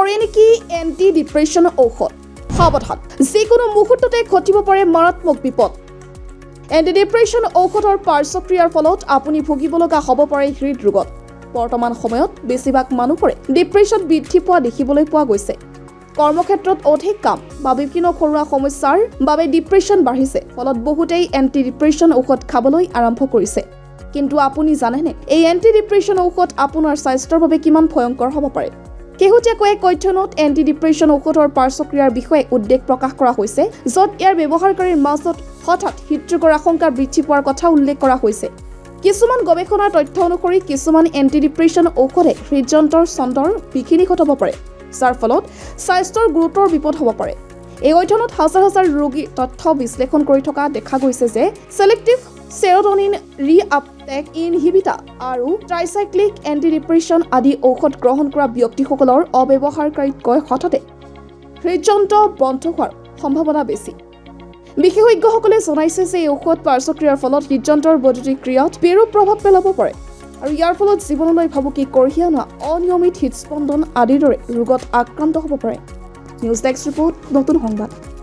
কৰে নেকি anti depression ঔষধ সাৱধান যিকোনো মুহূৰ্ততে ঘটিব পাৰে মাৰাত্মক বিপদ এণ্টি ডিপ্ৰেশ্যন ঔষধৰ পাৰ্শ্বক্ৰিয়াৰ ফলত আপুনি ভুগিব লগা হ'ব পাৰে হৃদৰোগত বৰ্তমান সময়ত বেছিভাগ মানুহৰে ডিপ্ৰেশ্যন বৃদ্ধি পোৱা দেখিবলৈ পোৱা গৈছে কৰ্মক্ষেত্ৰত অধিক কাম বা বিভিন্ন ঘৰুৱা সমস্যাৰ বাবে ডিপ্ৰেশ্যন বাঢ়িছে ফলত বহুতেই এণ্টি ডিপ্ৰেশ্যন ঔষধ খাবলৈ আৰম্ভ কৰিছে কিন্তু আপুনি জানেনে এই এণ্টি ডিপ্ৰেশ্যন ঔষধ আপোনাৰ স্বাস্থ্যৰ বাবে কিমান ভয়ংকৰ হ'ব পাৰে শেহতীয়াকৈ এক অধ্যয়নত এণ্টি ডিপ্ৰেশ্যন ঔষধৰ পাৰ্শ্বক্ৰিয়াৰ বিষয়ে উদ্বেগ প্ৰকাশ কৰা হৈছে য'ত ইয়াৰ ব্যৱহাৰকাৰীৰ মাজত হঠাৎ হৃদৰোগৰ আশংকা বৃদ্ধি পোৱাৰ কথা উল্লেখ কৰা হৈছে কিছুমান গৱেষণাৰ তথ্য অনুসৰি কিছুমান এণ্টি ডিপ্ৰেশ্যন ঔষধে হৃদযন্ত্ৰৰ চন্দৰ বিঘিনি ঘটাব পাৰে যাৰ ফলত স্বাস্থ্যৰ গুৰুতৰ বিপদ হ'ব পাৰে এই অধ্যয়নত হাজাৰ হাজাৰ ৰোগীৰ তথ্য বিশ্লেষণ কৰি থকা দেখা গৈছে যে সেলেক্টিভ সেৰোটোনিন ৰিআপটেক ইনহিবিটৰ আৰু ট্ৰাইচাইক্লিক এণ্টি ডিপ্ৰেশ্যন আদি ঔষধ গ্ৰহণ কৰা ব্যক্তিসকলৰ অব্যৱহাৰকাৰীতকৈ হঠাতে হৃদযন্ত্ৰ বন্ধ হোৱাৰ সম্ভাৱনা বেছি বিশেষজ্ঞসকলে জনাইছে যে এই ঔষধ পাৰ্শ্বক্ৰিয়াৰ ফলত হৃদযন্ত্ৰৰ বৈদ্যুতিক ক্ৰিয়াত বিৰূপ প্ৰভাৱ পেলাব পাৰে আৰু ইয়াৰ ফলত জীৱনলৈ ভাবুকি কঢ়িয়াই অনা অনিয়মিত হৃদস্পন্দন আদিৰ দৰে ৰোগত আক্ৰান্ত হ'ব পাৰে নিউজ ডেস্ক ৰিপৰ্ট নতুন সংবাদ